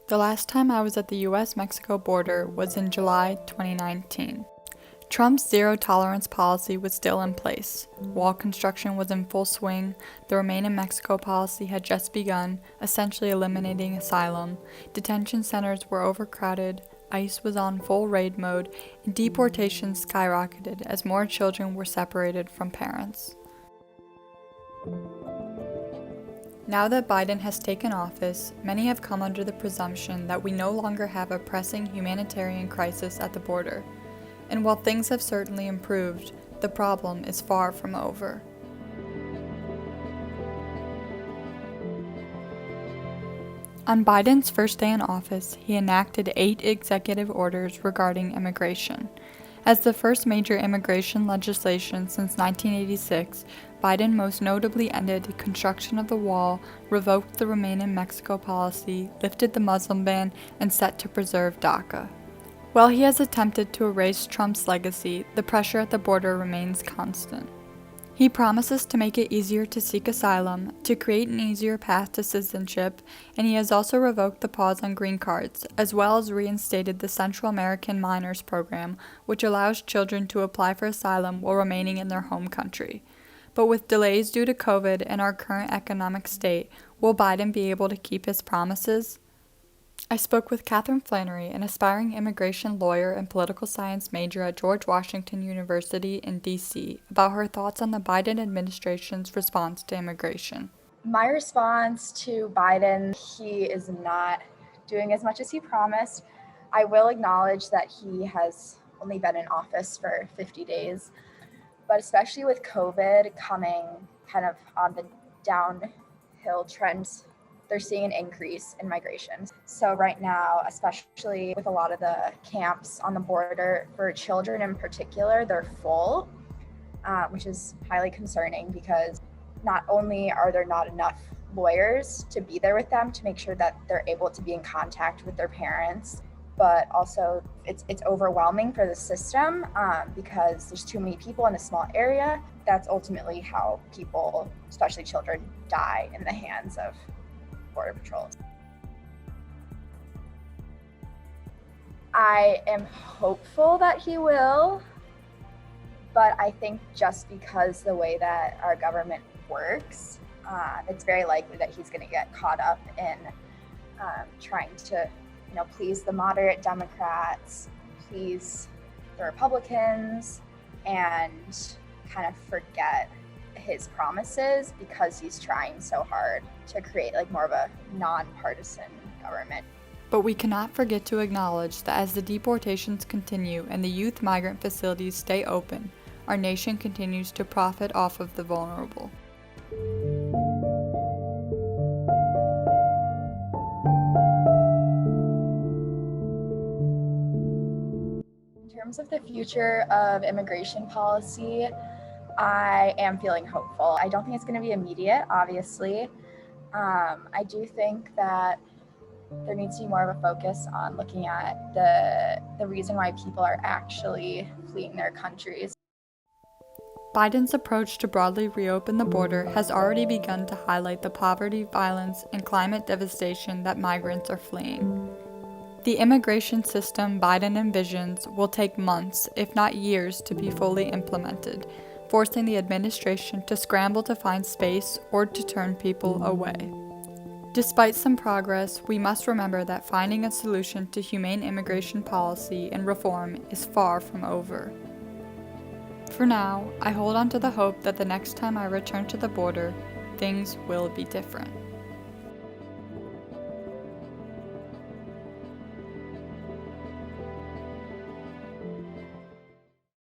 The last time I was at the US-Mexico border was in July 2019. Trump's zero-tolerance policy was still in place. Wall construction was in full swing, the Remain in Mexico policy had just begun, essentially eliminating asylum, detention centers were overcrowded, ICE was on full raid mode, and deportations skyrocketed as more children were separated from parents. Now that Biden has taken office, many have come under the presumption that we no longer have a pressing humanitarian crisis at the border. And while things have certainly improved, the problem is far from over. On Biden's first day in office, he enacted 8 executive orders regarding immigration. As the first major immigration legislation since 1986, Biden most notably ended construction of the wall, revoked the Remain in Mexico policy, lifted the Muslim ban, and set to preserve DACA. While he has attempted to erase Trump's legacy, the pressure at the border remains constant. He promises to make it easier to seek asylum, to create an easier path to citizenship, and he has also revoked the pause on green cards, as well as reinstated the Central American Minors Program, which allows children to apply for asylum while remaining in their home country. But with delays due to COVID and our current economic state, will Biden be able to keep his promises? I spoke with Catherine Flannery, an aspiring immigration lawyer and political science major at George Washington University in D.C., about her thoughts on the Biden administration's response to immigration. My response to Biden, he is not doing as much as he promised. I will acknowledge that he has only been in office for 50 days, but especially with COVID coming kind of on the downhill trends, they're seeing an increase in migration. So right now, especially with a lot of the camps on the border for children in particular, they're full, which is highly concerning because not only are there not enough lawyers to be there with them to make sure that they're able to be in contact with their parents, but also it's overwhelming for the system because there's too many people in a small area. That's ultimately how people, especially children, die in the hands of Border Patrols. I am hopeful that he will, but I think just because the way that our government works, it's very likely that he's going to get caught up in trying to, please the moderate Democrats, please the Republicans, and kind of forget his promises because he's trying so hard to create more of a nonpartisan government. But we cannot forget to acknowledge that as the deportations continue and the youth migrant facilities stay open, our nation continues to profit off of the vulnerable. In terms of the future of immigration policy, I am feeling hopeful. I don't think it's going to be immediate, obviously. I do think that there needs to be more of a focus on looking at the reason why people are actually fleeing their countries. Biden's approach to broadly reopen the border has already begun to highlight the poverty, violence, and climate devastation that migrants are fleeing. The immigration system Biden envisions will take months, if not years, to be fully implemented, forcing the administration to scramble to find space or to turn people away. Despite some progress, we must remember that finding a solution to humane immigration policy and reform is far from over. For now, I hold on to the hope that the next time I return to the border, things will be different.